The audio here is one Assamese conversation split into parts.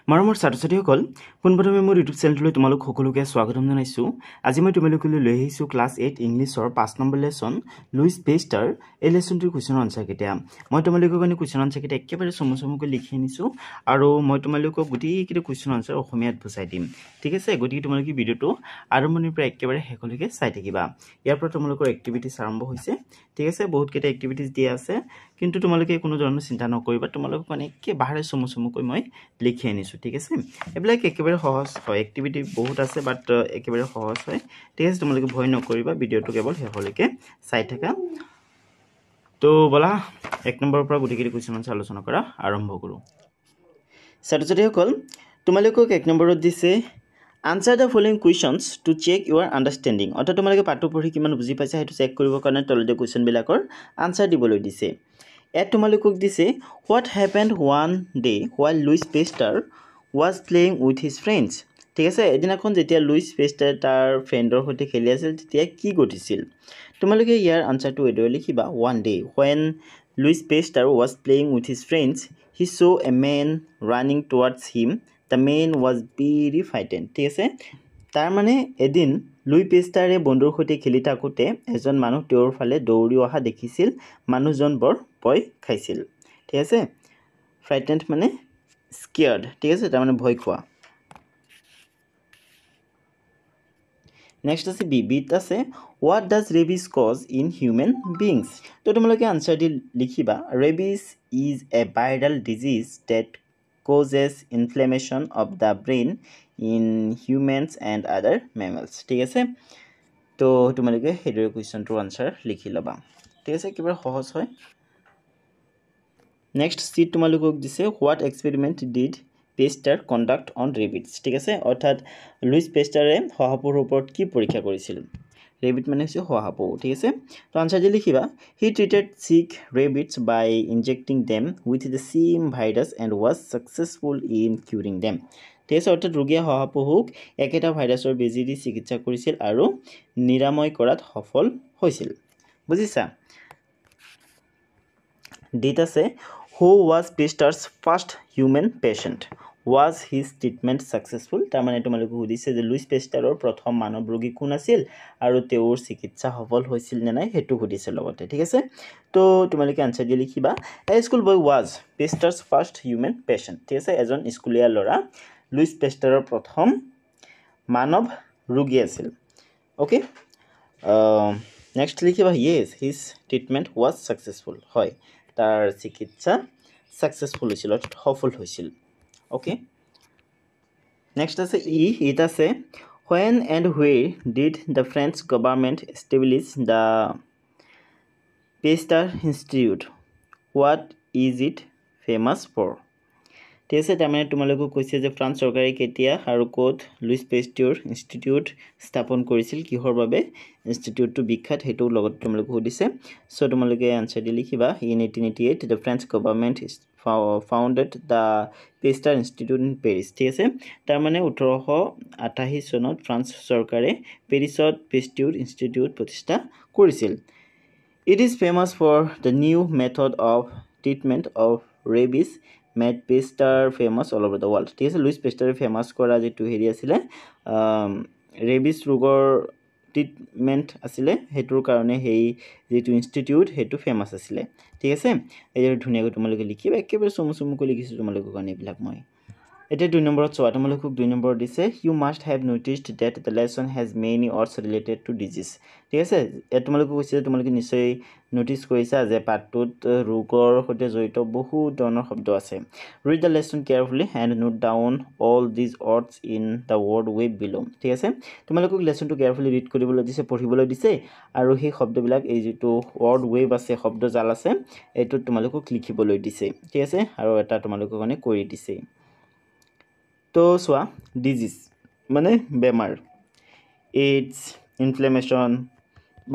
মৰমৰ ছাত্ৰ-ছাত্ৰীসকল পোনপ্ৰথমে মোৰ ইউটিউব চেনেললৈ তোমালোক সকলোকে স্বাগতম জনাইছো। আজি মই তোমালোকলৈ লৈ আহিছো ক্লাছ 8 ইংলিছৰ 5 নম্বৰ লেসন লুইস পেস্টাৰ এই লেসনটোৰ কোৱেশ্চন আনসাৰ কেতিয়া মই তোমালোকৰ কাৰণে কোৱেশ্চন আনসাৰ কেতিয়া একেবাৰে সমসমকৈ লিখি আনিছো আৰু মই তোমালোকক গোটেইকেইটা কোৱেশ্চন আনসাৰ অসমীয়াত বুজাই দিম। ঠিক আছে, গতিকে তোমালোকে ভিডিওটো আৰম্ভণিৰ পৰা একেবাৰে শেষলৈকে চাই থাকিবা। ইয়াৰ পৰা তোমালোকৰ এক্টিভিটিজ আৰম্ভ হৈছে। ঠিক আছে, বহুত কেইটা এক্টিভিটিজ দিয়া আছে, কিন্তু তোমালোকে কোনো ধৰণৰ চিন্তা নকৰিবা, তোমালোকক মানে একেবাৰে সমসমকৈ মই লিখি আনিছো। ঠিক আছে, এইবিলাক একেবাৰে সহজ হয়, এক্টিভিটি বহুত আছে বাট একেবাৰে সহজ হয়। ঠিক আছে, তোমালোকে ভয় নকৰিবা, ভিডিওটো কেৱল শেষলৈকে চাই থাকা। তো বলা 1 নম্বৰৰ পৰা গোটেইকেইটা কোৱেশ্চন আনসাৰ আলোচনা কৰা আৰম্ভ কৰো। ছাত্ৰ-ছাত্ৰীসকল তোমালোকক 1 নম্বৰত দিছে answer the following questions to check your understanding. অৰ্থাৎ তোমালোকে পাঠটো পঢ়ি কিমান বুজি পাইছা সেইটো চেক কৰিবৰ কাৰণে তলতে কুৱেশ্যনবিলাকৰ আনসাৰ দিবলৈ দিছে। ইয়াত তোমালোকক দিছে what happened one day while Louis Pasteur was playing with his friends. ঠিক আছে, এদিনাখন যেতিয়া লুইস পেস্টাৰ তাৰ ফ্ৰেণ্ডৰ সৈতে খেলি আছিল তেতিয়া কি ঘটিছিল। তোমালোকে ইয়াৰ আনসাৰটো এইদৰে লিখিবা। One day when Louis Pasteur was playing with his friends he saw a man running towards him. The man was very frightened. ঠিক আছে, তাৰ মানে এদিন লুই পেস্টাৰে বন্ধুৰ সৈতে খেলি থাকোঁতে এজন মানুহ তেওঁৰ ফালে দৌৰি অহা দেখিছিল। মানুহজন বৰ ভয় খাইছিল। ঠিক আছে, ফ্ৰাইটেণ্ড মানে স্কেয়াৰ্ড। ঠিক আছে, তাৰ মানে ভয় খোৱা। নেক্সট আছে বিত আছে what does rabies cause in human beings. তো তোমালোকে আনসাৰ দি লিখিবা rabies is a viral disease that causes inflammation of the brain in humans and other mammals. ঠিক আছে, তো তোমালোকে সেইদৰে কুৱেশ্যনটোৰ আনসাৰ লিখি ল'বা। ঠিক আছে, একেবাৰে সহজ হয়। নেক্সট চিট তোমালোকক দিছে what experiment did Pasteur conduct on rabbits. ঠিক আছে, অৰ্থাৎ লুইস পেস্টাৰে শহাপহুৰ ওপৰত কি পৰীক্ষা কৰিছিল। ৰেবিট মানে হৈছে শহাপহু। ঠিক আছে, তো আনসাৰ দি লিখিবা he treated sick rabbits by injecting them with the same virus and was successful in curing them. ঠিক আছে, অৰ্থাৎ ৰোগীয়ে শহাপহুক একেটা ভাইৰাছৰ বেজী দি চিকিৎসা কৰিছিল আৰু নিৰাময় কৰাত সফল হৈছিল। বুজিছা। ডিত আছে who was Pasteur's first human patient was his treatment successful. তাৰমানে তোমালোকে সুধিছে যে লুইস পেস্টাৰৰ প্ৰথম মানৱ ৰোগী কোন আছিল আৰু তেওঁৰ চিকিৎসা সফল হৈছিল নে নাই সেইটো সুধিছে লগতে। ঠিক আছে, তো তোমালোকে আনসাৰ দি লিখিবা a school boy was Pasteur's first human patient. ঠিক আছে, এজন স্কুলীয়া ল'ৰা লুইস পেস্টাৰৰ প্ৰথম মানৱ ৰোগী আছিল। অ'কে, নেক্সট লিখিবা yes his treatment was successful. হয়, তাৰ চিকিৎসা ছাকচেছফুল হৈছিল, অৰ্থাৎ সফল হৈছিল। অ'কে, নেক্সট আছে ইট আছে when and where did the French government establish the Pasteur Institute? What is it famous for? ঠিক আছে, তাৰমানে তোমালোকক কৈছে যে ফ্ৰান্স চৰকাৰে কেতিয়া আৰু ক'ত লুইস পেস্টিউৰ ইনষ্টিটিউট স্থাপন কৰিছিল, কিহৰ বাবে ইনষ্টিটিউটটো বিখ্যাত সেইটোৰ লগত তোমালোকে সুধিছে। চ' তোমালোকে আনসাৰ দি লিখিবা in 1888 the French government founded the Pasteur Institute in Paris. ঠিক আছে, তাৰমানে 1888 চনত ফ্ৰান্স চৰকাৰে পেৰিছত পেস্টিউৰ ইনষ্টিটিউট প্ৰতিষ্ঠা কৰিছিল। It is famous for the new method of treatment of rabies made Pasteur famous all over the world. ঠিক আছে, লুইস পেস্টাৰে ফেমাছ কৰা যিটো হেৰি আছিলে ৰেবিজ ৰোগৰ ট্ৰিটমেণ্ট আছিলে, সেইটোৰ কাৰণে সেই যিটো ইনষ্টিটিউট সেইটো ফেমাছ আছিলে। ঠিক আছে, এইদৰে ধুনীয়াকৈ তোমালোকে লিখিবা, একেবাৰে চমুকৈ লিখিছোঁ তোমালোকৰ কাৰণে এইবিলাক মই। এতিয়া 2 নম্বৰত চোৱা, তোমালোকক 2 নম্বৰত দিছে you must have noticed that the lesson has many words related to disease. ঠিক আছে, ইয়াত তোমালোকে কৈছে যে তোমালোকে নিশ্চয় নটিছ কৰিছা যে পাঠটোত ৰোগৰ সৈতে জড়িত বহুত ধৰণৰ শব্দ আছে। Read the lesson carefully and note down all these words in the word web below. ঠিক আছে, তোমালোকক লেসনটো কেয়াৰফুলি ৰিড কৰিবলৈ দিছে, পঢ়িবলৈ দিছে, আৰু সেই শব্দবিলাক এই যিটো ৱৰ্ড ৱেব আছে শব্দজাল আছে এইটোত তোমালোকক লিখিবলৈ দিছে। ঠিক আছে, আৰু এটা তোমালোকৰ কাৰণে কৰি দিছে। তো চোৱা ডিজিজ মানে বেমাৰ, AIDS, inflammation,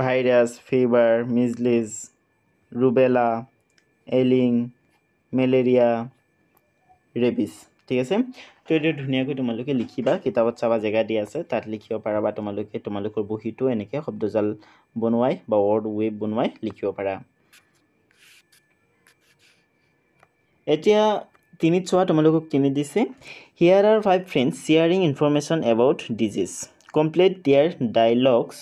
virus, fever, measles, rubella, ailing, malaria, rabies. ঠিক আছে, তো এইটো ধুনীয়াকৈ তোমালোকে লিখিবা, কিতাপত চাবা জেগা দিয়া আছে তাত লিখিব পাৰা, বা তোমালোকৰ বহীটো এনেকৈ শব্দজাল বনোৱাই বা ৱৰ্ড ৱেব বনোৱাই লিখিব পাৰা। এতিয়া তিনিত চোৱা তোমালোকক তিনি দিছে here are 5 friends sharing information about disease complete their dialogues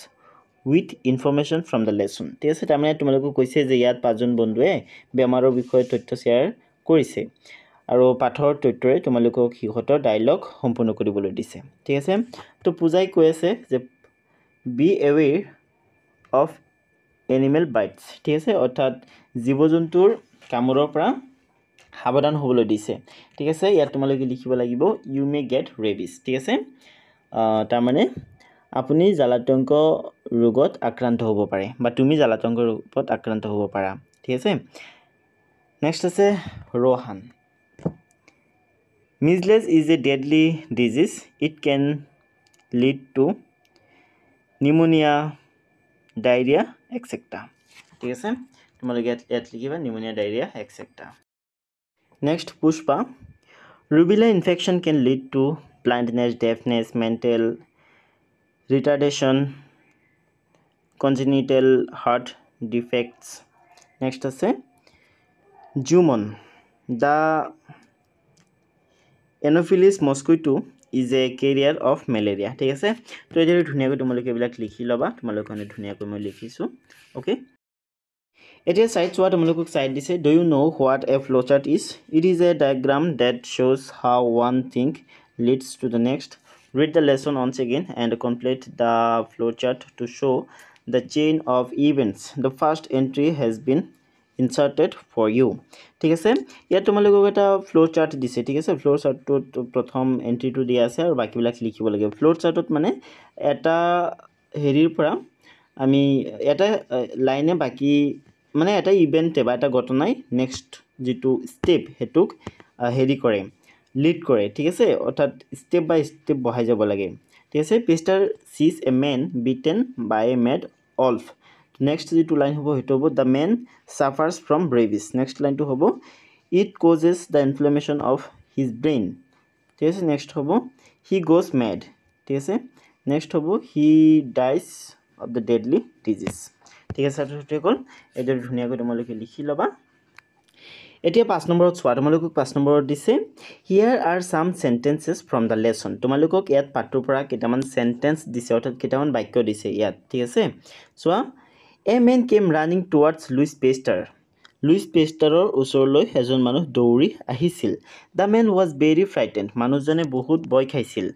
with information from the lesson ঠিক আছে তাৰমানে তোমালোকক কৈছে যে ইয়াত পাঁচজন বন্ধুৱে বেমাৰৰ বিষয়ে তথ্য শ্বেয়াৰ কৰিছে আৰু পাঠৰ তথ্যৰে তোমালোকক হিহঁতৰ ডায়লগ সম্পূৰ্ণ কৰিবলৈ দিছে ঠিক আছে তো পূজাই কৈ আছে যে be aware of animal bites ঠিক আছে অৰ্থাৎ জীৱ-জন্তুৰ কামোৰৰ পৰা সাৱধান হ'বলৈ দিছে ঠিক আছে ইয়াত তোমালোকে লিখিব লাগিব you may get rabies ঠিক আছে তাৰ মানে আপুনি জালাতংক ৰোগত আক্ৰান্ত হ'ব পাৰে বা তুমি জালাতংক ৰোগত আক্ৰান্ত হ'ব পাৰা ঠিক আছে নেক্সট আছে Rohan measles is a deadly disease it can lead to pneumonia diarrhea etc ঠিক আছে তোমালোকে ইয়াত লিখিবা pneumonia diarrhea etc next pushpa rubella infection can lead to blindness deafness mental retardation congenital heart defects next আছে jumon the Anopheles mosquito is a carrier of malaria ঠিক আছে তো এই যে ধুনিয়াকৈ তোমালোকে এইবিলাক লিখি লবা তোমালোকে ধুনিয়াকৈ মই লিখিছো ওকে এতিয়া সাইড চোৱা তোমালোকক সাইড দিছে do you know what a flowchart is it is a diagram that shows how one thing leads to the next read the lesson once again and complete the flowchart to show the chain of events the first entry has been inserted for you ঠিক আছে ইয়াত তোমালোকক এটা ফ্লো চাৰ্ট দিছে ঠিক আছে ফ্লো চাৰ্টত প্ৰথম এন্ট্ৰিটো দিয়া আছে আৰু বাকিবিলাক লিখিব লাগে ফ্লো চাৰ্টত মানে এটা হেৰিৰ পৰা আমি এটা লাইনে বাকি মানে এটা ইভেন্ট বা এটা ঘটনাই নেক্সট যেটো স্টেপ হেতুক হেৰি কৰে লিড কৰে ঠিক আছে অৰ্থাৎ স্টেপ বাই স্টেপ বহাই যাব লাগে ঠিক আছে পেস্টাৰ sees a man beaten by a mad wolf next যেটো লাইন হ'ব হেটো হ'ব the man suffers from rabies next line to হ'ব it causes the inflammation of his brain ঠিক আছে next হ'ব he goes mad ঠিক আছে next হ'ব he dies of the deadly disease ঠিক আছে এটা কল এটো ধুনিয়াকৈ তোমালোকে লিখি লবা এতিয়া 5 নম্বৰত চোৱা তোমালোকক 5 নম্বৰত দিছে here are some sentences from the lesson তোমালোকক ইয়াত পাঠৰ পৰা কেইটামান সেন্টেন্স দিছে অৰ্থাৎ কেইটামান বাক্য দিছে ইয়াত ঠিক আছে চোৱা a man came running towards Louis Pasteur Louis Pasteurৰ ওচৰলৈ এজন মানুহ দৌৰি আহিছিল the man was very frightened মানুহজনে বহুত ভয় খাইছিল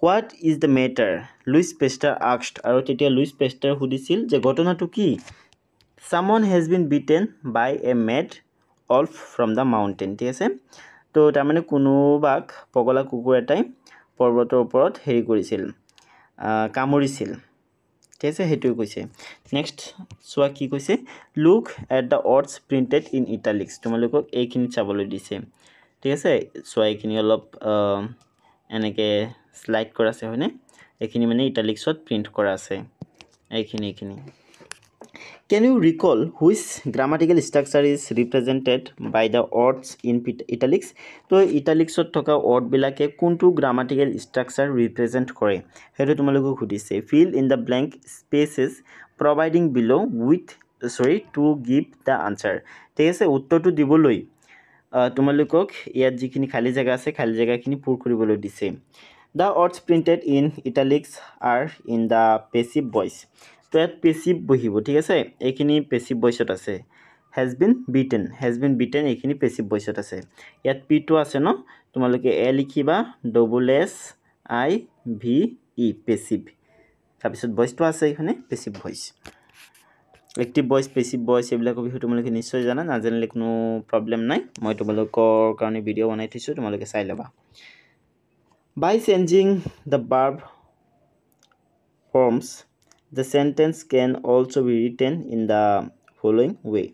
what is the matter Louis Pasteur asked আৰু তেতিয়া Louis Pasteur সুধিছিল যে ঘটনাটো কি someone has been beaten by a mad wolf from the mountain ঠিক আছে তো তাৰ মানে কোনোবাক পগলা কুকুৰ এটাই পৰ্বতৰ ওপৰত হেৰি কৰিছিল কামুৰিছিল ঠিক আছে হেতু কৈছে নেক্সট সোৱা কি কৈছে look at the words printed in italics তোমালোকক এইখিনি চাবলৈ দিছে ঠিক আছে সোৱা এইখিনি অলপ এনেকে স্লাইড কৰা আছে হয়নে এইখিনি মানে ইটালিক্সত প্ৰিন্ট কৰা আছে এইখিনি Can you recall which grammatical structure is represented by the words in italics? তো italicsত থকা word বিলাকে কোনটো grammatical structure represent কৰে হেতু তোমালোকক সুধিছে fill in the blank spaces providing below with to give the answer ঠিক আছে উত্তৰটো দিবলৈ তোমালোকক ইয়াত যিখিনি খালি জায়গা আছে খালি জায়গাখিনি পূৰ কৰিবলৈ দিছে The words printed in italics are in the passive voice তো ইয়াত পেসিভ বহিব ঠিক আছে এইখিনি পেসিভ ভয়েসত আছে has been beaten এইখিনি পেসিভ ভয়েসত আছে ইয়াত p টো আছে ন তোমালোকে a লিখিবা double s i v e passive তাৰপিছত ভয়েসটো আছে এখানে passive voice active voice passive voice এইবিলাকৰ বিষয়ে তোমালোকে নিশ্চয় জানা না জানিলে কোনো প্ৰবলেম নাই মই তোমালোকৰ কাৰণে ভিডিও বনাই থৈছো তোমালোকে চাই লবা by changing the verb forms The sentence can also be written in the following way.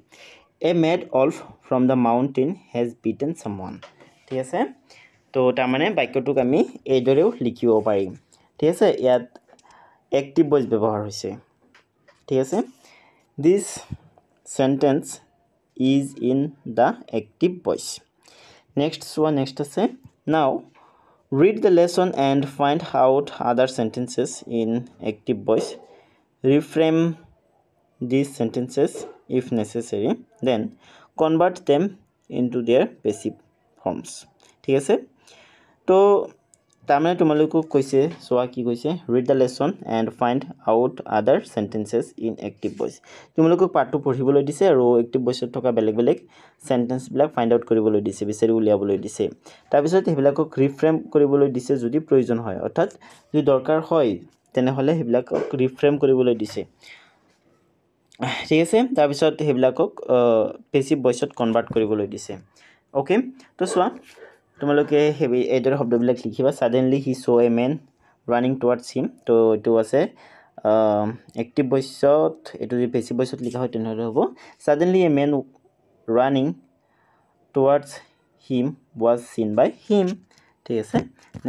A mad wolf from the mountain has beaten someone. ঠিক আছে তো তাৰ মানে বাক্যটোক আমি এই দৰেও লিখিব পাৰিম ঠিক আছে ইয়াত এক্টিভ ভয়েস ব্যৱহাৰ হৈছে ঠিক আছে This sentence is in the active voice. Next আছে Now read the lesson and find out other sentences in active voice. Reframe these sentences if necessary then convert them into their passive forms ঠিক আছে তো তাৰমানে তোমালোকক কৈছে সোৱা কি কৈছে read the lesson and find out other sentences in active voice তোমালোকক পাঠটো পঢ়িবলৈ দিছে আৰু active voice থকা বেলেগ বেলেগ sentence বিলাক find out কৰিবলৈ দিছে বিচাৰি উলিয়াবলৈ দিছে তাৰ পিছত হেবিলাকক ৰিফ্ৰেম কৰিবলৈ দিছে যদি প্ৰয়োজন হয় অৰ্থাৎ যদি দৰকাৰ হয় তেনেহলে হেবিলাকক ৰিফ্ৰেম কৰিবলৈ দিছে ঠিক আছে তাৰ পিছত হেবিলাকক পেসিভ ভয়েসত কনভাৰ্ট কৰিবলৈ দিছে ওকে তো সোৱা তোমালোকে হেভি এডৰ শব্দবিলাক লিখিবা suddenly he saw a man running towards him তো এটো আছে active voice-ত এটো যদি passive voice-ত লিখা হয় তেনেহলে হ'ব suddenly a man running towards him was seen by him ঠিক আছে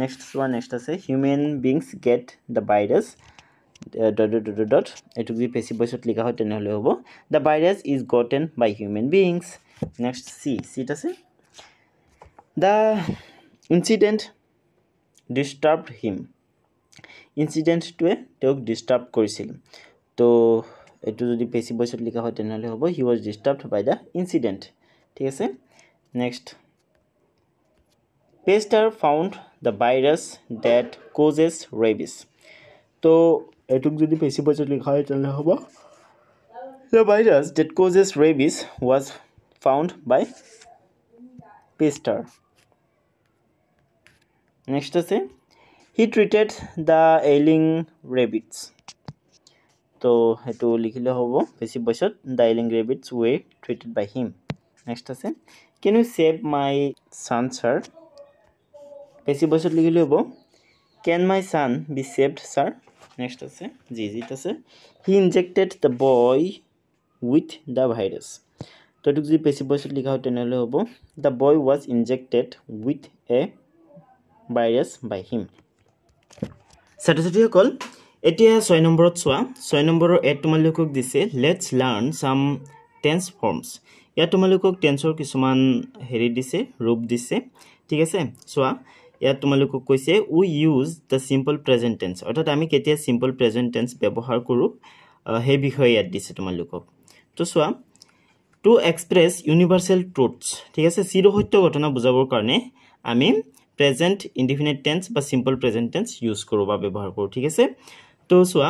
next আছে human beings get the virus এটো যদি passive voice-ত লিখা হয় তেনেহলে হ'ব the virus is gotten by human beings next c আছে the incident disturbed him incident to তেওঁক disturb কৰিছিল তো এটো যদি passive voice-ত লিখা হয় তেনেহলে হ'ব he was disturbed by the incident ঠিক আছে next Pasteur found the virus that causes rabies তো এটো যদি passive voice-ত লিখা হয় তেনেহলে হ'ব the virus that causes rabies was found by Pasteur next আছে he treated the ailing rabbits তো এটো লিখিলে হ'ব passive voice-ত the ailing rabbits were treated by him next আছে can you save my son sir passive voice-ত লিখিলে হ'ব can my son be saved sir next আছে জিজিত আছে he injected the boy with the virus তো এটো যদি passive voice-ত লিখা হয় তেনেহলে হ'ব the boy was injected with a virus by him ছাত্ৰছাত্ৰীসকল এতিয়া 6 নম্বৰত চোৱা 6 নম্বৰৰ এট তোমালোকক দিছে let's learn some tense forms ইয়া তোমালোকক টেন্সৰ কিছুমান হেৰি দিছে ৰূপ দিছে ঠিক আছে চোৱা ইয়া তোমালোকক কৈছে we use the simple present tense অৰ্থাৎ আমি কেতিয়া simple present tense ব্যৱহাৰ কৰো হে বিষয় ইয়াত দিছে তোমালোকক তো চোৱা to express universal truths ঠিক আছে চিৰসত্য ঘটনা বুজাবৰ কাৰণে আমি present indefinite tense বা simple present tense use কৰো বা ব্যৱহাৰ কৰো ঠিক আছে তো সোৱা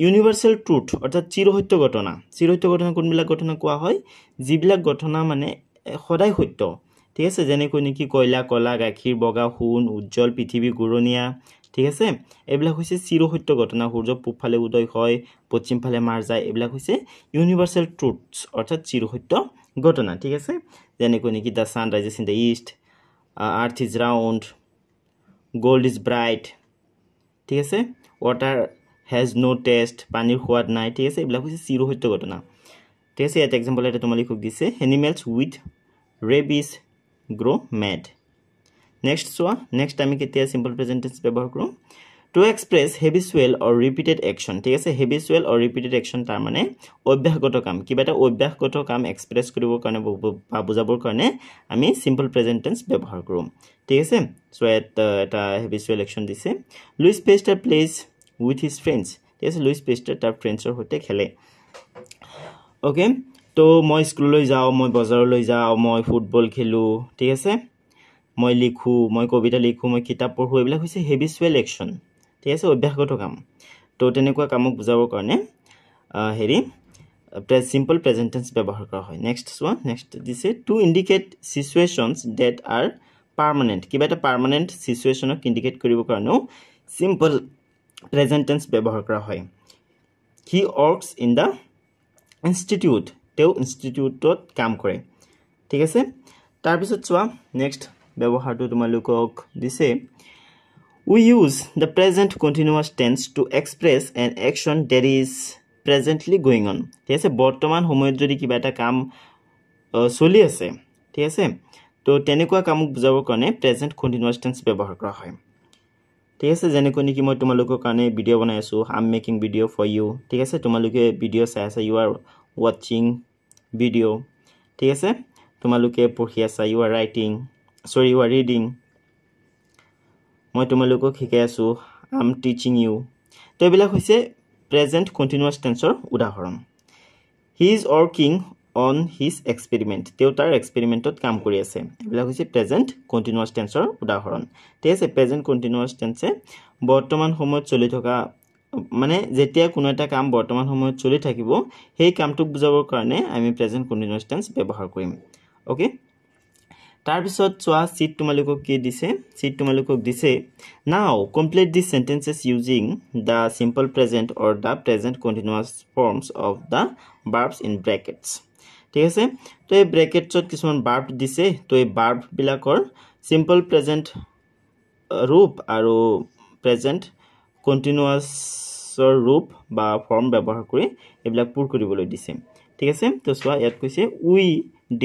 universal truth অৰ্থাৎ চিৰসত্য ঘটনা কোনবিলাক ঘটনা কোৱা হয় যিবিলাক ঘটনা মানে সদায় সত্য ঠিক আছে যেনে কোন কি কয়লা কলা গাখীৰ বগা হুন উজ্জ্বল পৃথিৱী গুৰণিয়া ঠিক আছে এবিলাক হৈছে চিৰসত্য ঘটনা সূৰ্য পূবফালে উদয় হয় পশ্চিম ফালে মাৰ যায় এবিলাক হৈছে universal truths অৰ্থাৎ চিৰসত্য ঘটনা ঠিক আছে যেনে কোন কি the sun rises in the east earth is round gold is bright ঠিক আছে water has no taste পানীৰ সোৱাদ নাই ঠিক আছে এবিলাক হৈছে চিৰসত্য ঘটনা ঠিক আছে এটা एग्जांपल এটা তোমালোকক দিছে animals with rabies grow mad next আমি কেতিয়া simple present tense ব্যৱহাৰ কৰো to express habitual or repeated action ঠিক আছে habitual or repeated action তাৰ মানে অভ্যাসগত কাম কিবা এটা অভ্যাসগত কাম এক্সপ্ৰেছ কৰিব কাৰণে বা বুজাবৰ কাৰণে আমি simple present tense ব্যৱহাৰ কৰো ঠিক আছে সো এটা habitual action দিছে Louis Pasteur plays with his friends ঠিক আছে Louis Pasteur তাৰ ফ্ৰেণ্ডছৰ সৈতে খেলে ওকে তো মই স্কুললৈ যাও মই বজাৰলৈ যাও মই ফুটবল খেলো ঠিক আছে মই লিখো মই কবিতা লিখো মই কিতাপ পঢ়ো এবিলাক হৈছে habitual action ঠিক আছে অভ্যাসগত কাম তো তেনেকুৱা কামক বুজাবৰ কাৰণে হেৰি simple present tense ব্যৱহাৰ কৰা হয় next দিছে to indicate situations that are permanent কিবা এটা permanent situationক indicate কৰিব কাৰণেও simple present tense ব্যৱহাৰ কৰা হয় he works in the institute তেওঁ ইনষ্টিটিউটত কাম কৰে ঠিক আছে তাৰ পিছত চোৱা next ব্যৱহাৰটো তোমালোকক দিছে we use the present continuous tense to express an action that is presently going on ঠিক আছে বৰ্তমান সময়ত যদি কিবা এটা কাম চলি আছে ঠিক আছে তো তেনেকুৱা কামক বুজাবৰ কাৰণে present continuous tense ব্যৱহাৰ কৰা হয় ঠিক আছে যেনে কোনি কি মই তোমালোকৰ কাৰণে ভিডিও বনাই আছো I'm making video for you ঠিক আছে তোমালোকে ভিডিও চাই আছা you are watching video ঠিক আছে তোমালোকে পঢ়ি আছা you are reading মই তোমালোকক শিকাই আছো I'm teaching you তো এবিলাক হৈছে present continuous tenseৰ উদাহৰণ he is working on his experiment তেওঁ তাৰ এক্সপেৰিমেন্টত কাম কৰি আছে এবিলা হৈছে প্ৰেজেন্ট কন্টিনিউয়াস টেন্সৰ উদাহৰণ ঠিক আছে প্ৰেজেন্ট কন্টিনিউয়াস টেন্সে বৰ্তমান সময়ত চলি থকা মানে যেতিয়া কোনো এটা কাম বৰ্তমান সময়ত চলি থাকিব সেই কামটোক বুজাবৰ কাৰণে আমি প্ৰেজেন্ট কন্টিনিউয়াস টেন্স ব্যৱহাৰ কৰিম ওকে তাৰ পিছত চোৱা সিট তোমালোকক কি দিছে সিট তোমালোকক দিছে now complete these sentences using the simple present or the present continuous forms of the verbs in brackets ঠিক আছে তো এই ব্র্যাকেটছত কিছুমান ভার্ব দিছে তো এই ভার্ব বিলাকৰ সিম্পল প্ৰেজেন্ট ৰূপ আৰু প্ৰেজেন্ট কন্টিনিউয়াছৰ ৰূপ বা ফৰ্ম ব্যৱহাৰ কৰি এবিলাক পূৰ কৰিবলৈ দিছে ঠিক আছে তো চোৱা ইয়াত কৈছে উই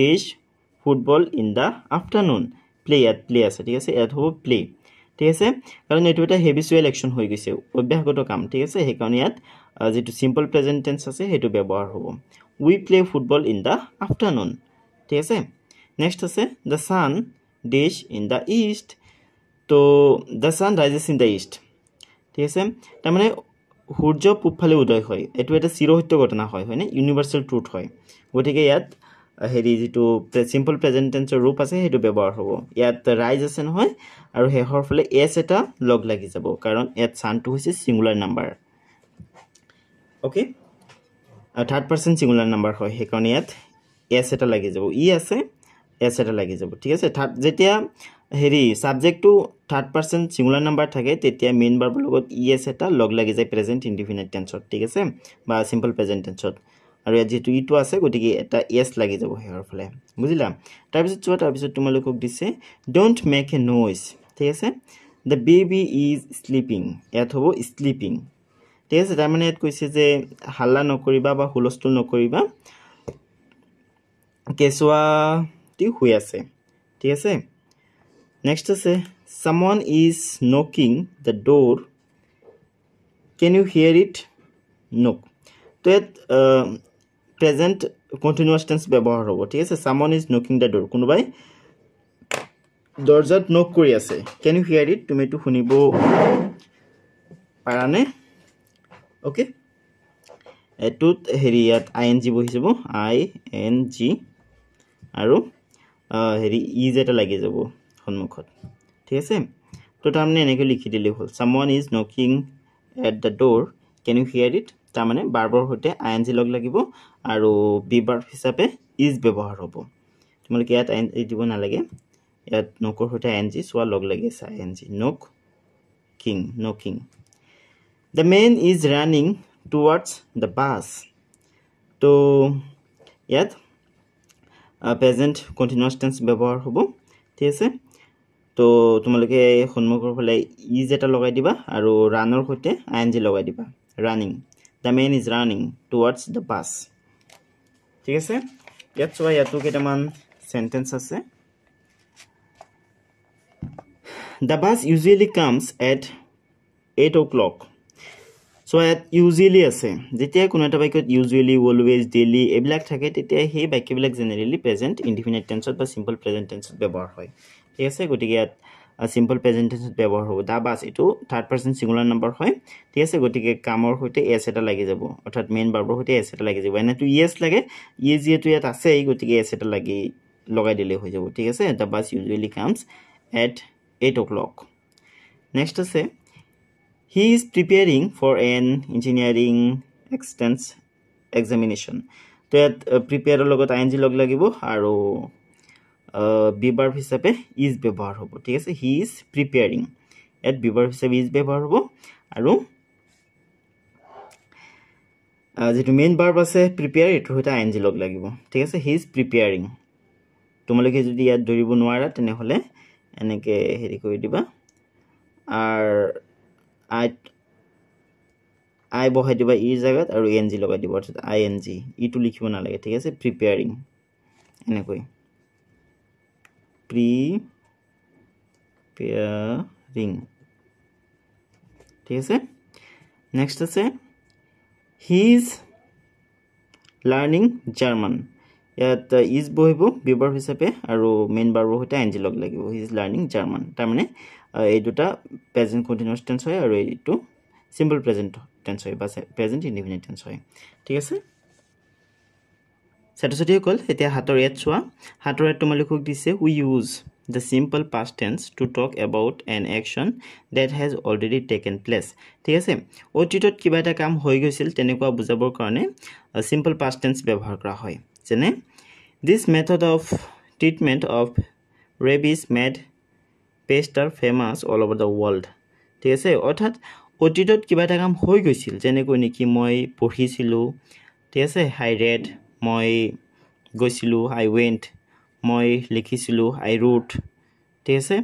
ডেশ football in the afternoon play at play আছে ঠিক আছে এট হ'ব প্লে ঠিক আছে কাৰণ এটো এটা হেবিচুৱেল একচন হৈ গৈছে অভ্যাসগত কাম ঠিক আছে সেই কাৰণ ইয়াত যেটো সিম্পল প্ৰেজেন্ট টেন্স আছে হেতু ব্যৱহাৰ হ'ব we play football in the afternoon ঠিক আছে next আছে the sun dash in the east তো the sun rises in the east ঠিক আছে তাৰ মানে সূৰ্য পূবফালে উদয় হয় এটো এটা চিৰসত্য ঘটনা হয় হয়নে ইউনিভাৰ্সাল ট্ৰুথ হয় গতিকে ইয়াত হেৰি যেটো সিম্পল প্ৰেজেন্ট টেন্সৰ ৰূপ আছে হেতু ব্যৱহাৰ হ'ব ইয়াত ৰাইজ আছে নহয় আৰু হেহৰ ফলে s এটা লগ লাগি যাব কাৰণ ইয়াত সানটো হৈছে singular number okay third person singular number হয় সেই কাৰণ ইয়াত s এটা লাগি যাব ই আছে s এটা লাগি যাব ঠিক আছে থাৰ্ড যেতিয়া হেৰি সাবজেক্টটো থাৰ্ড পাৰসন সিঙ্গুলাৰ নাম্বাৰ থাকে তেতিয়া মেইন ভাৰ্বৰ লগত es এটা লগ লাগি যায় প্ৰেজেন্ট ইনডিফিনিট টেন্সত ঠিক আছে বা সিম্পল প্ৰেজেন্ট টেন্সত আৰু ইয়াত যেটো ইটো আছে গতিকে এটা s লাগি যাব হেৰ ফলে বুজিলা তাৰ পিছত তোমালোকক দিছে ডোন্ট মেক এ নয়েজ ঠিক আছে the baby is sleeping ইয়াত হ'ব স্লিপিং ঠিক আছে তাৰ মানে ইয়াত কৈছে যে হাল্লা নকৰিবা বা হুলস্থুল নকৰিবা কেচুৱাটি শুই আছে ঠিক আছে নেক্সট আছে someone is knocking the door can you hear it knock তো ইয়াত প্ৰেজেন্ট কন্টিনিউয়াস টেন্স ব্যৱহাৰ হ'ব ঠিক আছে someone is knocking the door কোনোবাই দৰজাত নক কৰি আছে can you hear it তুমি তো শুনিব পাৰানে ওকে এটুত হেৰি ইয়াত ing বহি যাব ing আৰু হেৰি ইজ এটা লাগি যাব সন্মুখত ঠিক আছে তো তাৰমানে এনেকৈ লিখি দিলে হ'ল someone is knocking at the door can you hear it তাৰমানে ভাৰ্বৰ সৈতে ing লগ লাগিব আৰু বি ভাৰ্ব হিচাপে ইজ ব্যৱহাৰ হ'ব তোমালোকে ইয়াত ing দিব নালাগে ইয়াত নকৰ সৈতে ing সোৱা লগ লাগি আছে ing knocking the man is running towards the bus তো ইয়াত প্ৰেজেন্ট কন্টিনিউয়াস টেন্স ব্যৱহাৰ হ'ব ঠিক আছে তো তোমালোকে সন্মুখৰ ফালে ইজ এটা লগাই দিবা আৰু ৰানৰ সৈতে ing লগাই দিবা running the man is running towards the bus ঠিক আছে ইয়াত চোৱা ইয়াতো কেইটামান সেন্টেন্স আছে the bus usually comes at 8 o'clock so at usually আছে যেতিয়া কোনো এটা বাক্যত usually always daily এবিলাক থাকে তেতিয়া সেই বাক্যবিলাক জেনাৰেলি প্ৰেজেন্ট ইনডিফিনিট টেন্সত বা সিম্পল প্ৰেজেন্ট টেন্সত ব্যৱহাৰ হয় ঠিক আছে গতিকে ইয়াত সিম্পল প্ৰেজেন্ট টেন্সত ব্যৱহাৰ হ'ব দা বাস এটো থাৰ্ড পাৰসন সিঙ্গুলাৰ নাম্বাৰ হয় ঠিক আছে গতিকে কামৰ সৈতে s এটা লাগি যাব অৰ্থাৎ মেইন ভাৰ্বৰ সৈতে s এটা লাগি যাব এনে তো yes লাগে ই যেটো ইয়াত আছে গতিকে s এটা লাগি লগাই দিলে হৈ যাব ঠিক আছে দা বাস usually comes at 8 o'clock next আছে he is preparing for an engineering entrance examination তো ইয়াত প্ৰিপেয়াৰৰ লগত ing লগ লাগিব আৰু বি ভাৰ্ব হিচাপে ইজ ব্যৱহাৰ হ'ব ঠিক আছে he is preparing ইয়াত বি ভাৰ্ব হিচাপে ইজ ব্যৱহাৰ হ'ব আৰু যেটো মেইন ভাৰ্ব আছে প্ৰিপেয়াৰ এটো হতে ing লগ লাগিব ঠিক আছে he is preparing তোমালোকে যদি ইয়াত ধৰিব নোৱাৰা তেনে হলে এনেকে হেৰি কৰি দিবা আৰ আই বহাই দিবা ই জায়গাত আৰু ing লগাই দিব অৰ্থাৎ ing ইটো লিখিব না লাগে ঠিক আছে প্ৰিপেয়াৰিং এনেকৈ প্ৰিপেয়াৰিং ঠিক আছে নেক্সট আছে হি ইজ লাৰ্নিং জাৰ্মান ইয়াত ইজ বহিব বিভাৰ হিচাপে আৰু মেইন ভাৰ্বৰ সৈতে ing লগ লাগিব হি ইজ লাৰ্নিং জাৰ্মান তাৰ মানে এই দুটা প্ৰেজেন্ট কন্টিনিউয়াস টেন্স হয় আৰু এইটো সিম্পল প্ৰেজেন্ট টেন্স হয় বা প্ৰেজেন্ট ইনডিফিনিট টেন্স হয় ঠিক আছে ছাত্ৰ-ছাত্ৰীসকল এতিয়া হাতৰ ইয়াত চোৱা হাতৰ ইয়াত তোমালোকক দিছে we use the simple past tense to talk about an action that has already taken place ঠিক আছে অতীতত কিবা এটা কাম হৈ গৈছিল তেনেকুৱা বুজাবৰ কাৰণে simple past tense ব্যৱহাৰ কৰা হয় যেনে this method of treatment of rabies made pester famous all over the world ঠিক আছে অৰ্থাৎ অতীতত কিবা এটা কাম হৈ গৈছিল যেনেকৈ নেকি মই পঢ়িছিলো ঠিক আছে I read মই গৈছিলো I went মই লিখিছিলো I wrote ঠিক আছে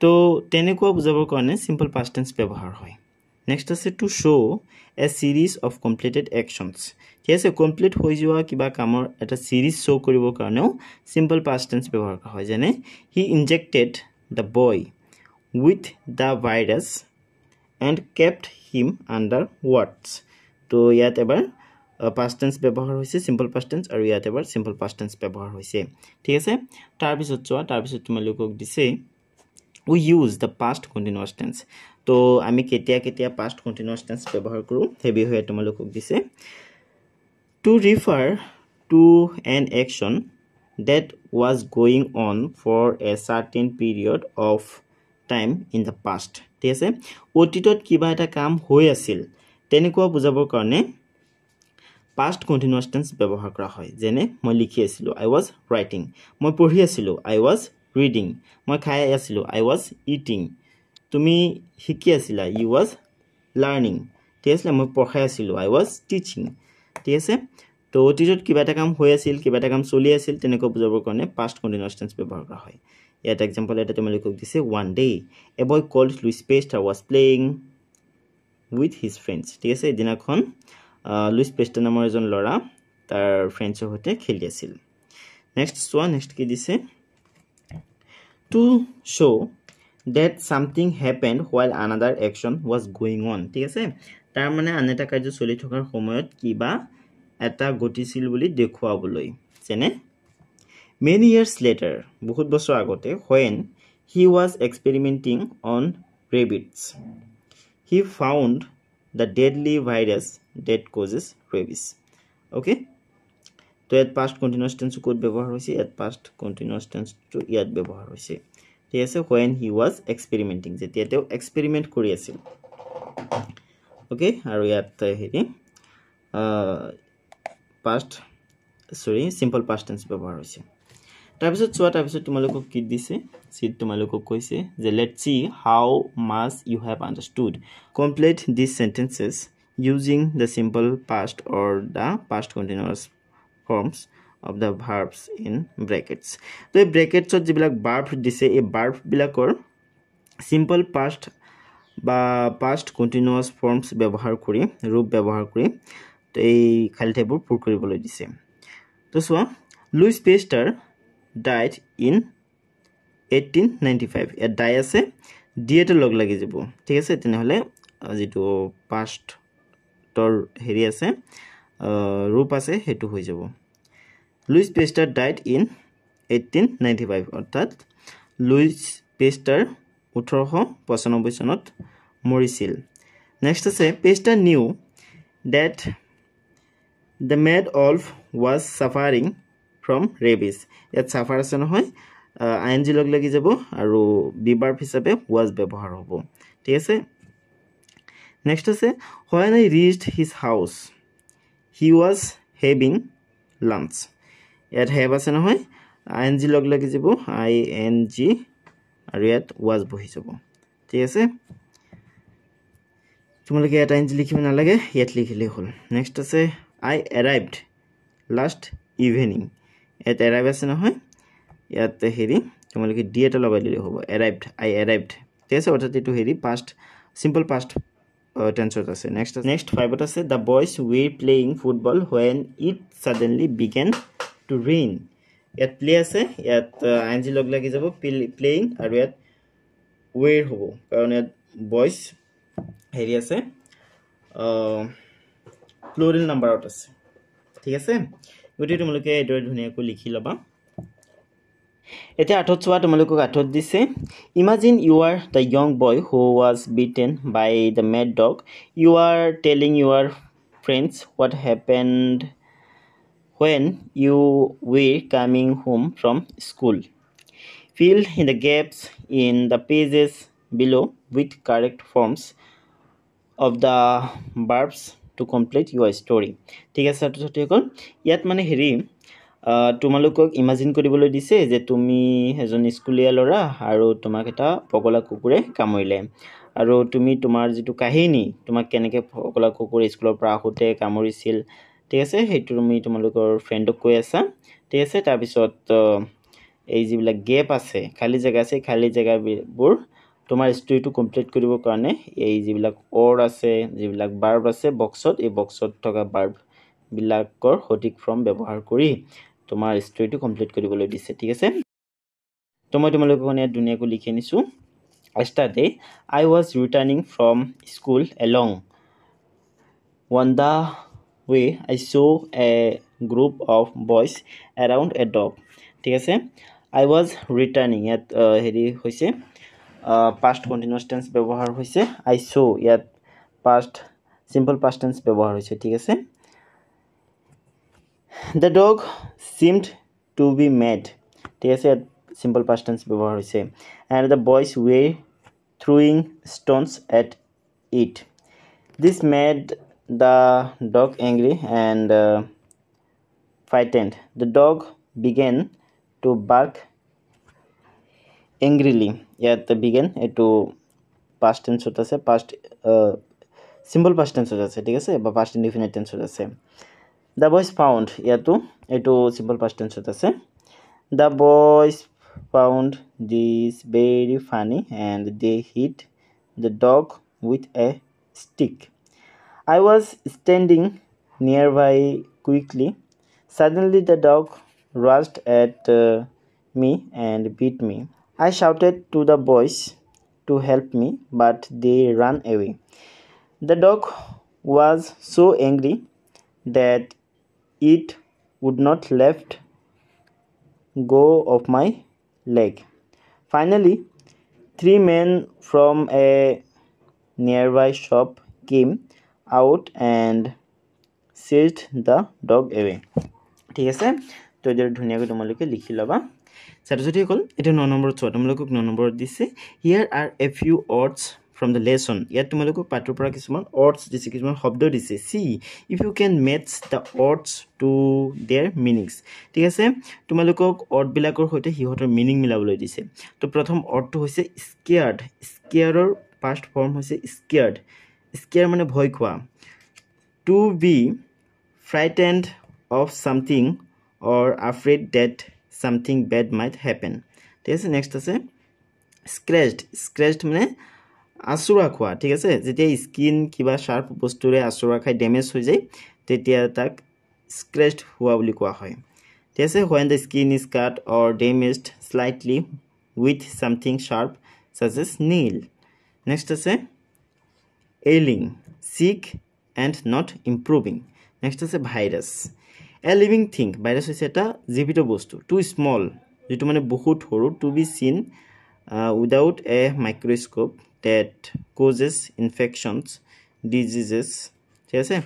তো তেনেকুৱা বুজাবৰ কাৰণে simple past tense ব্যৱহাৰ হয় next আছে to show a series of completed actions ঠিক আছে কমপ্লিট হৈ যোৱা কিবা কামৰ এটা সিৰিজ শো কৰিবৰ কাৰণেও simple past tense ব্যৱহাৰ কৰা হয় যেনে he injected the boy with the virus and kept him under wards তো ইয়াত এবাৰ past tense ব্যৱহাৰ হৈছে simple past tense আৰু ইয়াত এবাৰ simple past tense ব্যৱহাৰ হৈছে ঠিক আছে তাৰ পিছত চোৱা তাৰ পিছত তোমালোকক দিছে we use the past continuous tense তো আমি কেতিয়া কেতিয়া past continuous tense ব্যৱহাৰ কৰো সেই বিষয়ে তোমালোকক দিছে to refer to an action that was going on for a certain period of time in the past ঠিক আছে অতীতত কিবা এটা কাম হৈ আছিল তেনেকুৱা বুজাবৰ কাৰণে past continuous tense ব্যৱহাৰ কৰা হয় যেনে মই লিখি আছিলো I was writing মই পঢ়ি আছিলো I was reading মই খাই আছিলো I was eating তুমি শিকি আছিলা you was learning ঠিক আছে মই পঢ়াই আছিলো I was teaching ঠিক আছে তো অতীতত কিবা এটা কাম হৈ আছিল কিবা এটা কাম চলি আছিল তেনেকুৱা বুজাবৰ কাৰণে past continuous tense ব্যৱহাৰ কৰা হয় ইয়াত এক্সাম্পল এটা তোমালোকক দিছে one day a boy called Louis Pasteur was playing with his friends ঠিক আছে এদিনাখন Louis Pasteur নামৰ এজন ল'ৰা তাৰ ফ্ৰেণ্ডছৰ সৈতে খেলি আছিল নেক্সট কি দিছে to show that something happened while another action was going on ঠিক আছে তাৰ মানে আন এটা কাৰ্য চলি থকাৰ সময়ত কিবা এটা ঘটিছিল বুলি দেখুৱাবলৈ যেনে many years later বহুত বছৰ আগতে when he was experimenting on rabbits he found the deadly virus that causes rabies okay তো ইয়াত past continuous tense কোড ব্যৱহাৰ হৈছে ইয়াত past continuous tense to ইয়াত ব্যৱহাৰ হৈছে ঠিক আছে when he was experimenting যেতিয়া তেওঁ এক্সপেৰিমেন্ট কৰি আছিল okay আৰু ইয়াত হেৰি simple past tense ব্যৱহাৰ হৈছে তাৰ পিছত তোমালোকক কি দিছে সিট তোমালোকক কৈছে যে let's see how much you have understood complete these sentences using the simple past or the past continuous forms of the verbs in brackets তো এই bracketsত যিবিলাক verb দিছে এই verb বিলাকৰ simple past বা past continuous forms ব্যৱহাৰ কৰি ৰূপ ব্যৱহাৰ কৰি তো এই খালি ঠাইবোৰ পূৰ কৰিবলৈ দিছে তো চোৱা Louis Pasteur died in 1895 এ ডাই আছে ডিএটো লগ লাগি যাব ঠিক আছে তেনেহলে যেটো past তৰ হেৰি আছে ৰূপ আছে হেতু হৈ যাব Louis Pasteur died in 1895 অৰ্থাৎ Louis Pasteur 1895 চনত মৰিছিল next আছে Pasteur knew that the mad wolf was suffering from rabies ইয়াত suffer আছে নহয় ing লগ লাগি যাব আৰু be verb হিচাপে was ব্যৱহাৰ হ'ব ঠিক আছে next আছে when I reached his house he was having lunch ইয়াত have আছে নহয় ing লগ লাগি যাব ing আৰু ইয়াত was বহি যাব ঠিক আছে তোমালোকে এটা ing লিখিব নালাগে ইয়াত লিখিলে হ'ল next আছে I arrived last evening ইয়াত arrive আছে নহয় ইয়াত হেৰি তোমালোকে d এটা লগাই দিলে হ'ব arrived I arrived ঠিক আছে অৰ্থাৎ এটো হেৰি past simple past tense আছে next 5 আছে the boys were playing football when it suddenly began to rain ইয়াত play আছে ইয়াত ing লগ লাগি যাব playing আৰু ইয়াত were হ'ব কাৰণ ইয়াত boys হেৰি আছে plural number out আছে ঠিক আছে গতি তোমালোকে এদৰে ধুনিয়াকৈ লিখি লবা এতিয়া আঠত চোৱা তোমালোকক আঠত দিছে imagine you are the young boy who was beaten by the mad dog you are telling your friends what happened when you were coming home from school. Fill in the gaps in the pages below with correct forms of the verbs to complete your story. ঠিক আছে ছাত্ৰ-ছাত্ৰীসকল, ইয়াত মানে হেৰি তোমালোকক ইমাজিন কৰিবলৈ দিছে যে তুমি এজন স্কুলীয়া ল'ৰা আৰু তোমাক এটা পগলা কুকুৰে কামুৰিলে আৰু তুমি তোমাৰ যিটো কাহিনী তোমাক কেনেকৈ পগলা কুকুৰে স্কুলৰ পৰা আহোঁতে কামুৰিছিল, ঠিক আছে, সেইটো তুমি তোমালোকৰ ফ্ৰেণ্ডক কৈ আছা। ঠিক আছে, তাৰপিছত এই যিবিলাক গেপ আছে, খালী জেগা আছে, খালী জেগাবোৰ তোমাৰ ষ্টৰিটো কমপ্লিট কৰিবৰ কাৰণে এই যিবিলাক ৱৰ্ড আছে, যিবিলাক বাৰ্ব আছে বক্সত, এই বক্সত থকা বাৰ্ববিলাকৰ সঠিক ফৰ্ম ব্যৱহাৰ কৰি তোমাৰ ষ্টৰিটো কমপ্লিট কৰিবলৈ দিছে। ঠিক আছে, তো মই তোমালোকক ইয়াত ধুনীয়াকৈ লিখি আনিছোঁ। Yesterday, I was returning from school along. On the way, I saw a group of boys around a dog. ঠিক আছে, I was returning, ইয়াত হেৰি হৈছে past continuous tense ব্যৱহাৰ হৈছে, I saw ইয়াত past simple past tense ব্যৱহাৰ হৈছে। ঠিক আছে, the dog seemed to be mad, ঠিক আছে, ইয়াত simple past tense ব্যৱহাৰ হৈছে, and the boys were throwing stones at it. This made the dog angry and frightened. The dog began to bark angrily. Yet the began to past tense hota ase, past simple past tense hota ase, ঠিক আছে, বা past indefinite tense hota ase. The boys found, ইয়াতো এটো simple past tense hota ase. The boys found this very funny and they hit the dog with a stick. I was standing nearby quickly. Suddenly the dog rushed at me and bit me. I shouted to the boys to help me, but they ran away. The dog was so angry that it would not let go of my leg. Finally, 3 men from a nearby shop came out and chased the dog away. ঠিক আছে, তো এতিয়া ধুনীয়াকৈ তোমালোকে লিখি ল'বা। ছাত্ৰ-ছাত্ৰীসকল, এতিয়া 9 নম্বৰত চোৱা, তোমালোকক 9 নম্বৰত দিছে here are a few words from the lesson. ইয়াত তোমালোকক পাঠৰ পৰা কিছুমান ৱৰ্ডছ দিছে, কিছুমান শব্দ দিছে। See if you can match the words to their meanings. ঠিক আছে, তোমালোকক ৱৰ্ডবিলাকৰ সৈতে সিহঁতৰ মিনিং মিলাবলৈ দিছে। তো প্ৰথম ৱৰ্ডটো হৈছে স্কেয়াৰ্ড। স্কেয়াৰৰ পাষ্ট ফৰ্ম হৈছে স্কেয়াৰ্ড। স্কেয়াৰ মানে ভয় খোৱা। To be frightened of something or afraid that something bad might happen. ঠিক আছে, নেক্সট আছে স্ক্ৰেচড। স্ক্ৰেচড মানে আচুৰা খোৱা। ঠিক আছে, যেতিয়া স্কিন কিবা শ্বাৰ্প বস্তুৰে আচুৰা খাই ডেমেজ হৈ যায় তেতিয়া তাক স্ক্ৰেচড হোৱা বুলি কোৱা হয়। ঠিক আছে, when the skin is cut or damaged slightly with something sharp such as nail. Next আছে ailing, sick and not improving. Next আছে virus. A living thing, virus হৈছে এটা জীৱিত বস্তু। টু স্মল, যিটো মানে বহুত সৰু। To be seen without a microscope that causes infections diseases. ঠিক আছে,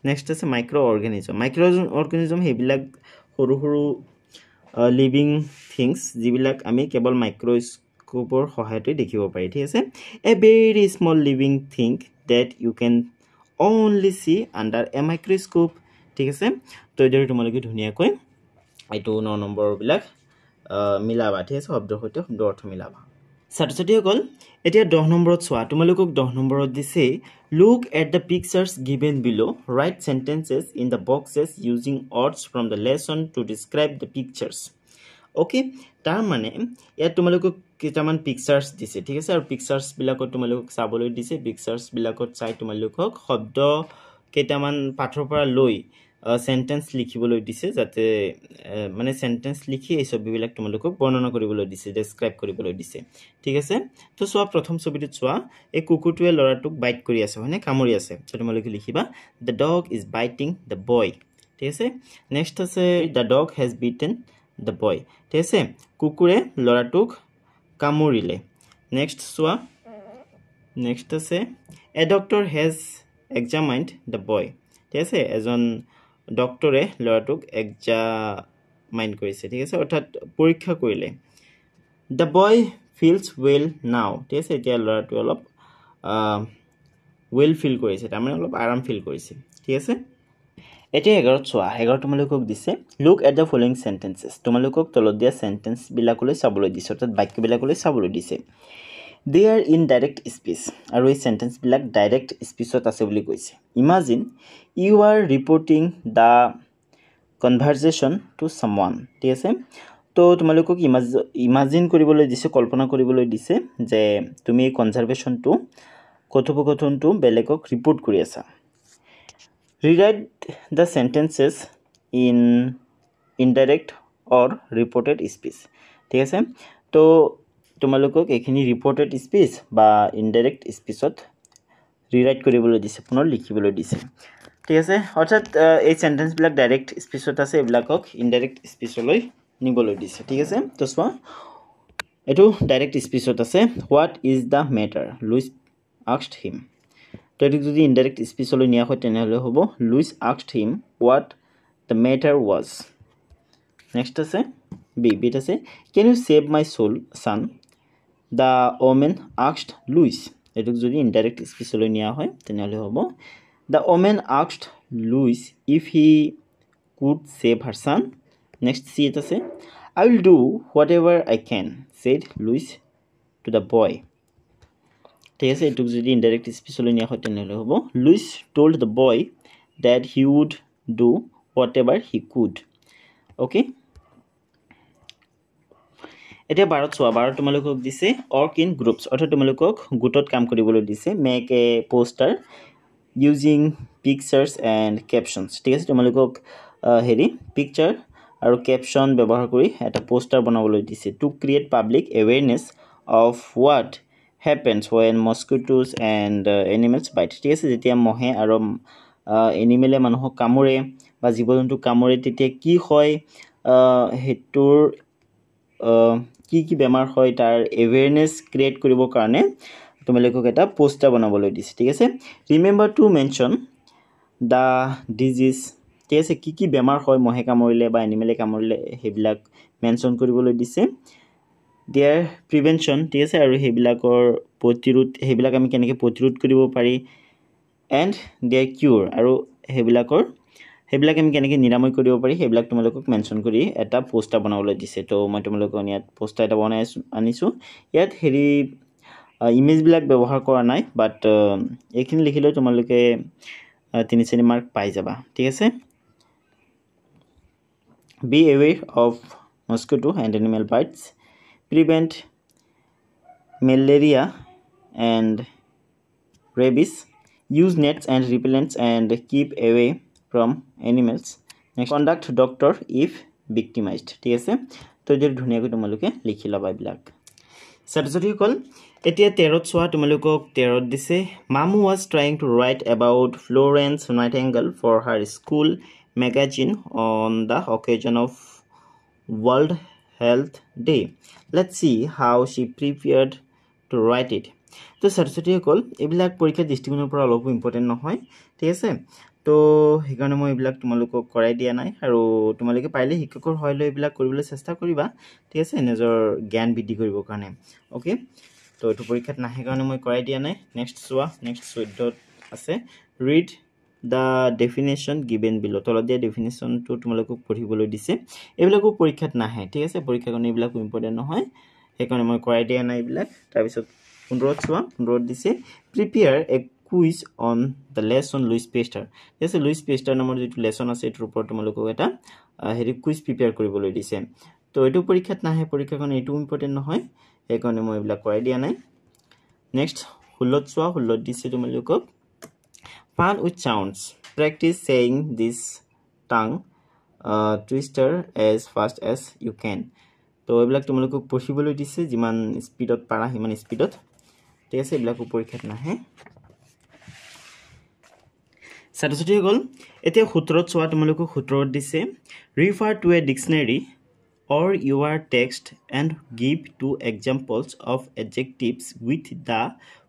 নেক্সট আছে মাইক্ৰ' অৰ্গেনিজম। মাইক্ৰ' অৰ্গেনিজম সেইবিলাক সৰু সৰু লিভিং থিংছ যিবিলাক আমি কেৱল মাইক্ৰস্কোপৰ সহায়তে দেখিব পাৰি। ঠিক আছে, a very small living thing that you can only see under a microscope. ঠিক আছে, তো এইদৰে তোমালোকে ধুনীয়াকৈ এইটো 9 নম্বৰবিলাক মিলাবা। ঠিক আছে, শব্দৰ সৈতে শব্দ অৰ্থ মিলাবা। ছাত্ৰ-ছাত্ৰীসকল, এতিয়া 10 নম্বৰত চোৱা, তোমালোকক 10 নম্বৰত দিছে look at the pictures given below, write sentences in the boxes using words from the lesson to describe the pictures. Okay, তাৰ মানে ইয়াত তোমালোকক কেইটামান পিকচাৰ্ছ দিছে। ঠিক আছে, আৰু পিকচাৰ্ছবিলাকত তোমালোকক চাবলৈ দিছে। পিকচাৰ্ছবিলাকত চাই তোমালোকক শব্দ কেইটামান পাঠৰ পৰা লৈ চেণ্টেন্স লিখিবলৈ দিছে, যাতে মানে চেণ্টেন্স লিখি এই ছবিবিলাক তোমালোকক বৰ্ণনা কৰিবলৈ দিছে, ডেছক্ৰাইব কৰিবলৈ দিছে। ঠিক আছে, তো চোৱা, প্ৰথম ছবিটোত চোৱা, এই কুকুৰটোৱে ল'ৰাটোক বাইট কৰি আছে, হয়নে, কামুৰি আছে। তো তোমালোকে লিখিবা the dog is biting the boy. ঠিক আছে, নেক্সট আছে the dog has bitten the boy. ঠিক আছে, কুকুৰে ল'ৰাটোক কামুৰিলে। নেক্সট চোৱা, নেক্সট আছে a doctor has examined the boy. ঠিক আছে, এজন ডক্টৰে ল'ৰাটোক এক্সামাইন কৰিছে ঠিক আছে অৰ্থাৎ পৰীক্ষা কৰিলে দ্য বয় ফিলছ ৱেল নাও ঠিক আছে এতিয়া ল'ৰাটো অলপ ৱেল ফিল কৰিছে তাৰমানে অলপ আৰাম ফিল কৰিছে ঠিক আছে এতিয়া 11 চোৱা 11 তোমালোকক দিছে look at the following sentences তোমালোকক তলত দিয়া সেন্টেন্স বিলাকলৈ চাবলৈ দিছে অৰ্থাৎ বাক্যবিলাকলৈ চাবলৈ দিছে they are in direct speech আৰু এই সেন্টেন্স বিলাক ডাইৰেক্ট স্পীচত আছে বুলি কৈছে imagine you are reporting the conversation to someone ঠিক আছে তো তোমালোকক ইমাজিন কৰিবলৈ দিছে কল্পনা কৰিবলৈ দিছে যে তুমি কনভাৰসেশ্যনটো কথোপকথনটো বেলেগক ৰিপৰ্ট কৰি আছা Rewrite the sentences in indirect or reported speech ঠিক আছে তো তোমালোকক এখিনি reported speech বা indirect speechত রিরাইট কৰিবলৈ দিছে পুনৰ লিখিবলৈ দিছে ঠিক আছে অৰ্থাৎ এই সেন্টেন্স বিলাক ডাইৰেক্ট স্পীচত আছে এবিলাকক ইনডাইৰেক্ট স্পীচলৈ নিবলৈ দিছে ঠিক আছে তো চোৱা এটো ডাইৰেক্ট স্পীচত আছে what is the matter Louis asked him তো এটো যদি ইনডাইৰেক্ট স্পীচলৈ নিয়া হয় তেনেহলে হ'ব Louis asked him what the matter was next আছে b আছে can you save my soul son the woman asked Louis এটো যদি ইনডাইৰেক্ট স্পীচলৈ নিয়া হয় তেনেহলে হ'ব the woman asked Louis if he could save her son next c আছে I will do whatever I can said Louis to the boy ঠিক আছে এটুক যদি ইনডাইৰেক্ট স্পীচলৈ নিয়া হয় তেনেহলে হ'ব Louis told the boy that he would do whatever he could okay এতিয়া 12 চোৱা 12 তোমালোকক দিছে work in groups অৰ্থাৎ তোমালোকক গোটত কাম কৰিবলৈ দিছে make a poster using pictures and captions ঠিক আছে তোমালোকক হেৰি পিকচাৰ আৰু ক্যাপশন ব্যৱহাৰ কৰি এটা পোষ্টাৰ বনাবলৈ দিছে to create public awareness of what happens when mosquitoes and animals bite ঠিক আছে যেতিয়া মহে আৰু এনিমেলে মানুহক কামুৰে বা জীৱ-জন্তু কামুৰে তেতিয়া কি হয় হেতুৰ কি বেমাৰ হয় তাৰ এৱেৰনেছ ক্ৰিয়েট কৰিবৰ কাৰণে তোমালোকক এটা পোষ্টাৰ বনাবলৈ দিছে ঠিক আছে remember to mention the disease ঠিক আছে কি বেমাৰ হয় মহে কামুৰিলে বা এনিমেলে কামুৰিলে হেবিলাক মেনশন কৰিবলৈ দিছে দেয়াৰ প্ৰিভেনশন ঠিক আছে আৰু হেবিলাকৰ প্ৰতিৰোধ হেবিলাক আমি কেনেকৈ প্ৰতিৰোধ কৰিব পাৰি এণ্ড দেয়াৰ কিউৰ আৰু হেবিলাক আমি কেনেকৈ নিৰাময় কৰিব পাৰি হেবিলাক তোমালোকক মেনশন কৰি এটা পোষ্টাৰ বনাবলৈ দিছে তো মই তোমালোকক ইয়াত পোষ্টাৰ এটা বনাই আনিছো ইয়াত হেৰি ইমেজ বিলাক ব্যৱহাৰ কৰা নাই বাট এইখিনি লিখিলে তোমালোকে 3 মাৰ্ক পাই যাবা ঠিক আছে be aware of mosquito and animal bites prevent malaria and rabies use nets and repellents and keep away from animals next conduct doctor if victimized ঠিক আছে তো যদি ধুনিয়াকৈ তোমালোকে লিখি লবা এইবিলাক ছাত্ৰছাত্ৰীসকল এতিয়া 13 চোৱা তোমালোকক 13 দিছে মামু was trying to write about Florence Nightingale for her school magazine on the occasion of World Health Day let's see how she prepared to write it তো ছাত্ৰছাত্ৰীসকল এইবিলাক পৰীক্ষা দৃষ্টিকোণৰ পৰা অলপ ইম্পৰ্টেন্ট নহয় ঠিক আছে তো হেকাৰণে মই এইবিলাক তোমালোকক কৰাই দিয়া নাই আৰু তোমালোকে পাৰিলে শিক্ষকৰ হয়লৈ এইবিলাক কৰিবলৈ চেষ্টা কৰিবা ঠিক আছে নিজৰ জ্ঞান বৃদ্ধি কৰিবৰ কাৰণে ওকে তো এটো পৰীক্ষাত নাহে কাৰণে মই কৰাই দিয়া নাই নেক্সট চোৱা নেক্সট 14 আছে read the definition given below তলত দিয়া ডেফিনিশনটো তোমালোকক পঢ়িবলৈ দিছে এইবিলাকো পৰীক্ষাত নাহে ঠিক আছে পৰীক্ষাৰ কাৰণে এইবিলাক ইম্পৰ্টেন্ট নহয় হেকাৰণে মই কৰাই দিয়া নাই এইবিলাক তাৰ পিছত 15 চোৱা 15 দিছে prepare a quiz on the lesson Louis Pasteur yes Louis Pasteur নামৰ যেটো লেসন আছে এটোৰ ওপৰত তোমালোকক এটা হেৰি কুইজ প্ৰিপেয়াৰ কৰিবলৈ দিছে তো এটো পৰীক্ষাত নাহে পৰীক্ষাৰ কাৰণে এটো ইম্পৰ্টেন্ট নহয় হেকাৰণে মই এইবিলাক কৰাই দিয়া নাই নেক্সট 16 চোৱা 16 দিছে তোমালোকক fun with sounds practice saying this tongue twister as fast as you can তো এইবিলাক তোমালোকক পঢ়িবলৈ দিছে যিমান স্পিডত পাৰা হিমান স্পিডত ঠিক আছে এইবিলাক পৰীক্ষাত নাহে ছাত্ৰছাত্ৰীসকল এতিয়া 17 চোৱা তোমালোকক 17 দিছে refer to a dictionary or your text and give two examples of adjectives with the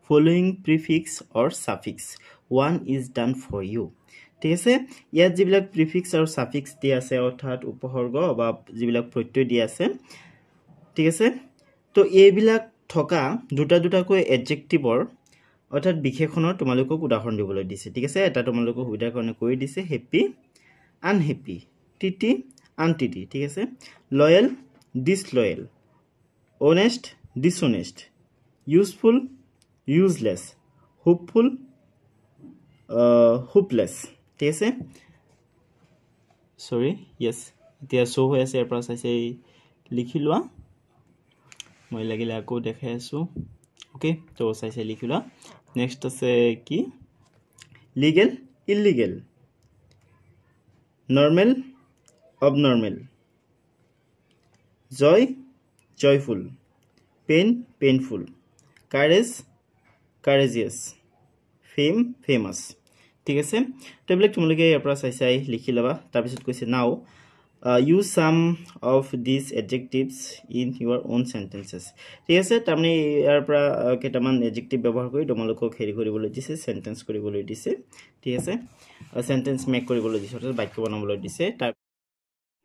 following prefix or suffix one is done for you ঠিক আছে ইয়াত যিবিলাক প্ৰিফিক্স আৰু সাফিক্স দিয়া আছে অৰ্থাৎ উপসৰ্গ বা যিবিলাক প্ৰত্যয় দিয়া আছে ঠিক আছে তো এইবিলাক থকা দুটাকৈ এডজেক্টিভৰ অৰ্থাৎ বিশেষণৰ তোমালোকক উদাহৰণ দিবলৈ দিছে ঠিক আছে এটা তোমালোকক সুবিধাৰ কাৰণে কৈ দিছে হেপি আনহেপি টিটি আনটিটি ঠিক আছে loyal ডিসলয়েল honest dishonest useful useless hopeful hopeless ঠিক আছে sorry yes এতিয়া শো হৈ আছে ইয়াৰ পৰা চাইছে লিখি লোৱা মই লাগিলে আকৌ দেখাই আছো ওকে তো চাইছে লিখি লোৱা নেক্সট আছে কি legal illegal normal abnormal joy joyful pain painful courage courageous fame famous ঠিক আছে তো এইবিলাক তোমালোকে ইয়াৰ পৰা চাই লিখি লবা তাৰ পিছত কৈছে নাও use some of these adjectives in your own sentences ঠিক আছে তাৰমানে ইয়াৰ পৰা কেইটামান এডজেক্টিভ ব্যৱহাৰ কৰি তোমালোকক হেৰি কৰিবলৈ দিছে সেন্টেন্স কৰিবলৈ দিছে ঠিক আছে সেন্টেন্স মেক কৰিবলৈ দিছে অৰ্থাৎ বাক্য বনাবলৈ দিছে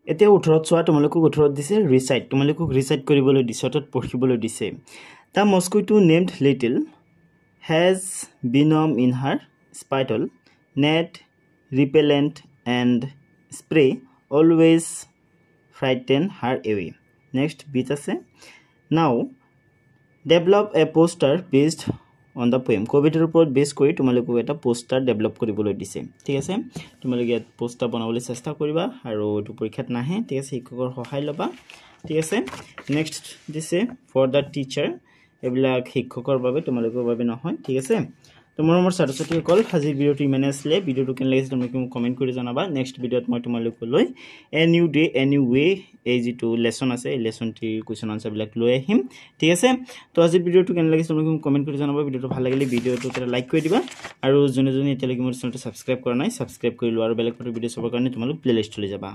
এতিয়া 18 চোৱা তোমালোকক 18 দিছে ৰিসাইট তোমালোকক ৰিসাইট কৰিবলৈ দিছে অৰ্থাৎ পঢ়িবলৈ দিছে The mosquito named Little has venom in her spittle, net, repellent, and spray always frighten her away. Next, beat ase. Now, develop a poster based on the poem. কবিতাৰ ওপৰত বেস কৰি তোমালোকক এটা পোষ্টাৰ ডেভেলপ কৰিবলৈ দিছে ঠিক আছে তোমালোকে পোষ্টাৰ বনাবলৈ চেষ্টা কৰিবা আৰু এটো পৰীক্ষাত নাহে ঠিক আছে শিক্ষকৰ সহায় লবা ঠিক আছে নেক্সট দিছে ফৰ দা টিচাৰ এবিলাক শিক্ষকৰ বাবে তোমালোকৰ বাবে নহয় ঠিক আছে তো মৰমৰ ছাত্ৰ-ছাত্ৰীসকল আজিৰ ভিডিওটো ইমানে আছিল ভিডিওটো কেনে লাগিছে তোমালোকে মোক কমেন্ট কৰি জনাবা নেক্সট ভিডিওত মই তোমালোকক লৈ এ নিউ ডে এনি ৱে এই যেটো লেসন আছে এই লেসনটি কোৱেশ্চন আনসাৰ বিলাক লৈ আহিম ঠিক আছে তো আজিৰ ভিডিওটো কেনে লাগিছে তোমালোকে মোক কমেন্ট কৰি জনাবা ভিডিওটো ভাল লাগিলে ভিডিওটো এটা লাইক কৰি দিবা আৰু যোনে যোনে এতিয়ালৈকে মোৰ চেনেলটো সাবস্ক্ৰাইব কৰা নাই সাবস্ক্ৰাইব কৰি লোৱা আৰু বেলেগ ভিডিও চাবৰ কাৰণে তোমালোক প্লেলিষ্টলৈ যাবা